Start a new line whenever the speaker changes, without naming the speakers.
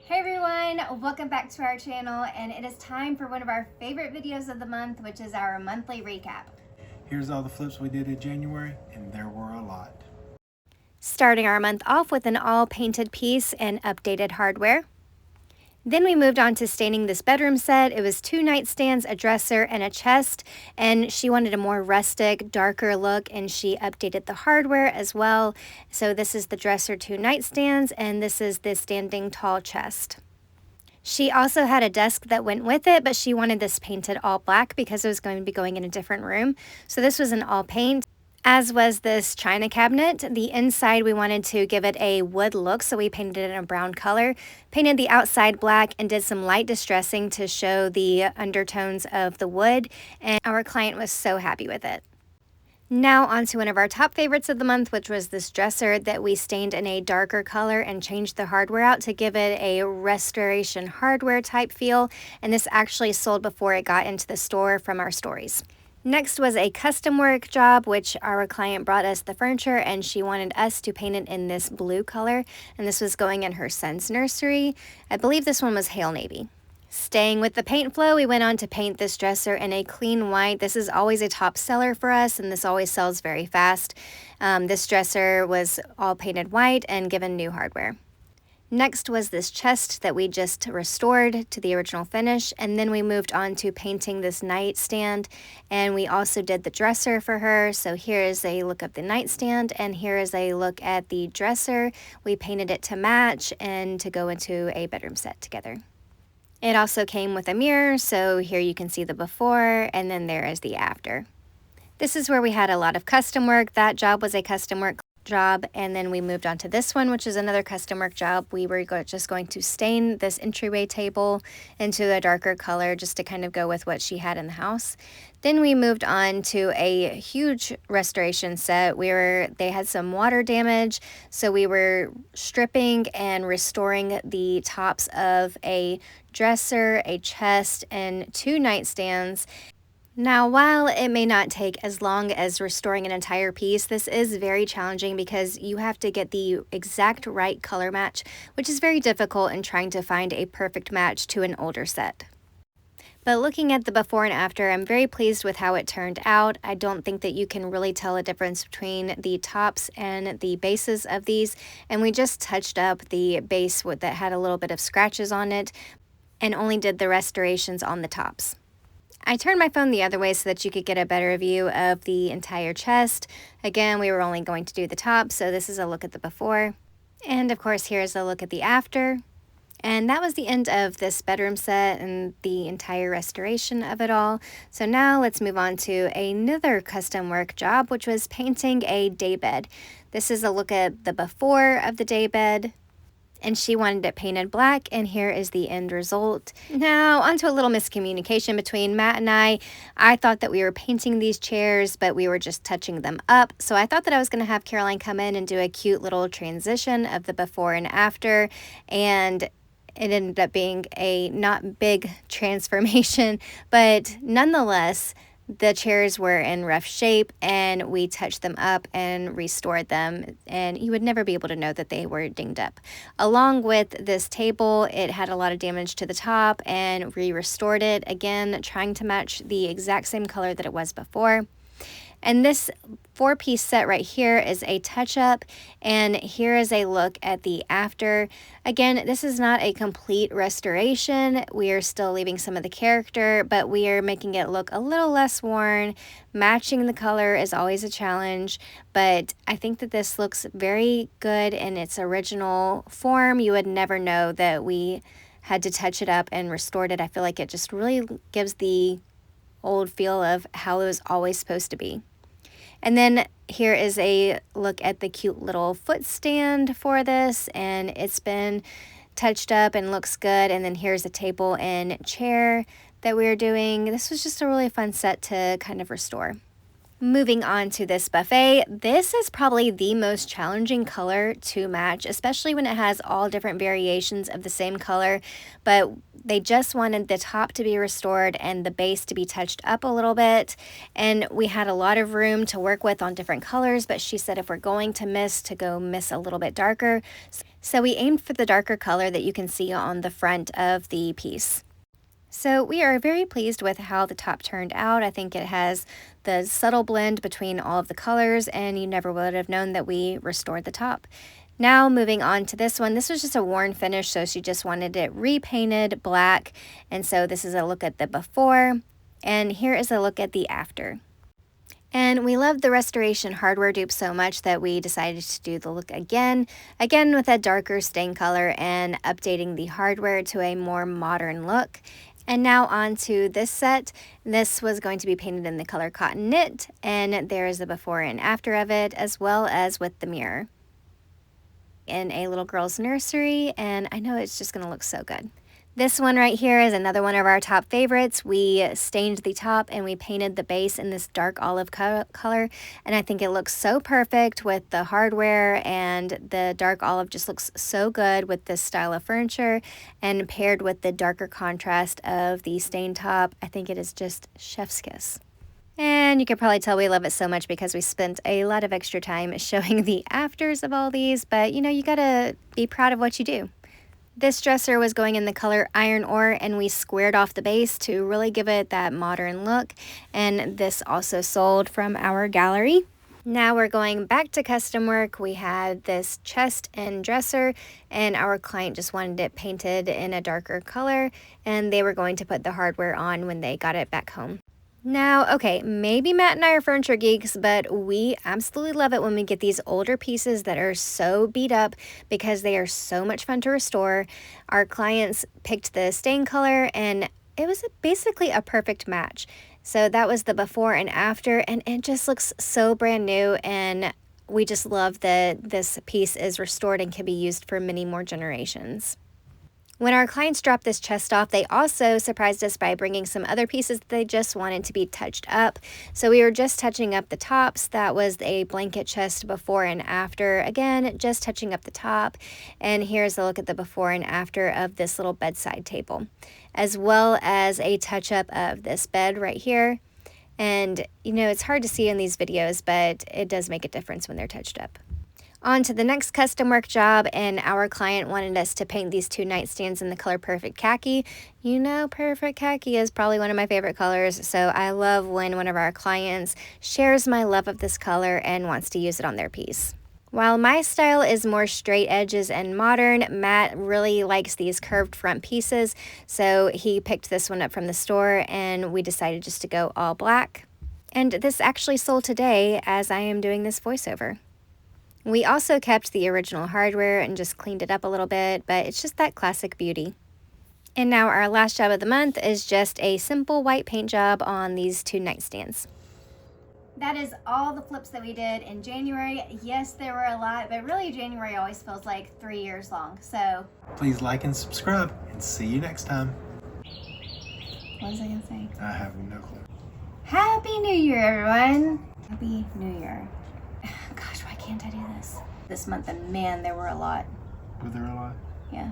Hey everyone, welcome back to our channel, and it is time for one of our favorite videos of the month, which is our monthly recap.
Here's all the flips we did in January, and there were a lot.
Starting our month off with an all painted piece and updated hardware. Then we moved on to staining this bedroom set. It was 2 nightstands, a dresser, and a chest, and she wanted a more rustic, darker look, and she updated the hardware as well. So this is the dresser, 2 nightstands, and this is the standing tall chest. She also had a desk that went with it, but she wanted this painted all black because it was going to be going in a different room. So this was an all paint, as was this china cabinet. The inside, we wanted to give it a wood look, so we painted it in a brown color, painted the outside black, and did some light distressing to show the undertones of the wood, and our client was so happy with it. Now on to one of our top favorites of the month, which was this dresser that we stained in a darker color and changed the hardware out to give it a restoration hardware type feel, and this actually sold before it got into the store from our stories. Next was a custom work job, which our client brought us the furniture and she wanted us to paint it in this blue color, and this was going in her son's nursery. I believe this one was Hail Navy. Staying with the paint flow, we went on to paint this dresser in a clean white. This is always a top seller for us, and this always sells very fast. This dresser was all painted white and given new hardware. Next was this chest that we just restored to the original finish, and then we moved on to painting this nightstand, and we also did the dresser for her. So here is a look of the nightstand, and here is a look at the dresser. We painted it to match and to go into a bedroom set together. It also came with a mirror, so here you can see the before, and then there is the after. This is where we had a lot of custom work. That job was a custom work job, and then we moved on to this one, which is another custom work job. We were just going to stain this entryway table into a darker color just to kind of go with what she had in the house. Then we moved on to a huge restoration set. They had some water damage, so we were stripping and restoring the tops of a dresser, a chest, and 2 nightstands. Now, while it may not take as long as restoring an entire piece, this is very challenging because you have to get the exact right color match, which is very difficult in trying to find a perfect match to an older set. But looking at the before and after, I'm very pleased with how it turned out. I don't think that you can really tell a difference between the tops and the bases of these, and we just touched up the base that had a little bit of scratches on it and only did the restorations on the tops. I turned my phone the other way so that you could get a better view of the entire chest. Again, we were only going to do the top, so this is a look at the before. And of course, here's a look at the after. And that was the end of this bedroom set and the entire restoration of it all. So now let's move on to another custom work job, which was painting a daybed. This is a look at the before of the daybed, and she wanted it painted black, and here is the end result. Now, onto a little miscommunication between Matt and I. I thought that we were painting these chairs, but we were just touching them up. So I thought that I was going to have Caroline come in and do a cute little transition of the before and after, and it ended up being a not big transformation, but nonetheless, the chairs were in rough shape and we touched them up and restored them, and you would never be able to know that they were dinged up. Along with this table, it had a lot of damage to the top, and we restored it, again trying to match the exact same color that it was before. And this 4-piece set right here is a touch-up, and here is a look at the after. Again, this is not a complete restoration. We are still leaving some of the character, but we are making it look a little less worn. Matching the color is always a challenge, but I think that this looks very good in its original form. You would never know that we had to touch it up and restored it. I feel like it just really gives the old feel of how it was always supposed to be. And then here is a look at the cute little foot stand for this, and it's been touched up and looks good. And then here's a table and chair that we are doing. This was just a really fun set to kind of restore. Moving on to this buffet, this is probably the most challenging color to match, especially when it has all different variations of the same color, but they just wanted the top to be restored and the base to be touched up a little bit, and we had a lot of room to work with on different colors, but she said if we're going to miss, to go miss a little bit darker, so we aimed for the darker color that you can see on the front of the piece. So we are very pleased with how the top turned out. I think it has the subtle blend between all of the colors, and you never would have known that we restored the top. Now moving on to this one, this was just a worn finish, so she just wanted it repainted black. And so this is a look at the before, and here is a look at the after. And we loved the restoration hardware dupe so much that we decided to do the look again with a darker stain color and updating the hardware to a more modern look. And now on to this set. This was going to be painted in the color Cotton Knit, and there is a before and after of it, as well as with the mirror. In a little girl's nursery, and I know it's just going to look so good. This one right here is another one of our top favorites. We stained the top and we painted the base in this dark olive color, and I think it looks so perfect with the hardware, and the dark olive just looks so good with this style of furniture, and paired with the darker contrast of the stained top, I think it is just chef's kiss. And you can probably tell we love it so much because we spent a lot of extra time showing the afters of all these, but you know, you gotta be proud of what you do. This dresser was going in the color Iron Ore, and we squared off the base to really give it that modern look, and this also sold from our gallery. Now we're going back to custom work. We had this chest and dresser, and our client just wanted it painted in a darker color, and they were going to put the hardware on when they got it back home. Now, okay, maybe Matt and I are furniture geeks, but we absolutely love it when we get these older pieces that are so beat up because they are so much fun to restore. Our clients picked the stain color, and it was basically a perfect match. So that was the before and after, and it just looks so brand new, and we just love that this piece is restored and can be used for many more generations. When our clients dropped this chest off, they also surprised us by bringing some other pieces that they just wanted to be touched up. So we were just touching up the tops. That was a blanket chest before and after. Again, just touching up the top. And here's a look at the before and after of this little bedside table, as well as a touch-up of this bed right here. And, you know, it's hard to see in these videos, but it does make a difference when they're touched up. On to the next custom work job, and our client wanted us to paint these two nightstands in the color Perfect Khaki. You know, Perfect Khaki is probably one of my favorite colors, so I love when one of our clients shares my love of this color and wants to use it on their piece. While my style is more straight edges and modern, Matt really likes these curved front pieces, so he picked this one up from the store, and we decided just to go all black. And this actually sold today as I am doing this voiceover. We also kept the original hardware and just cleaned it up a little bit, but it's just that classic beauty. And now our last job of the month is just a simple white paint job on these two nightstands. That is all the flips that we did in January. Yes, there were a lot, but really January always feels like 3 years long. So
Please like and subscribe, and see you next time.
what was I gonna say?
I have no clue.
Happy New Year, everyone. Happy New Year. Gosh, why can't I do this? This month, and man, there were a lot.
Were there a lot?
Yeah.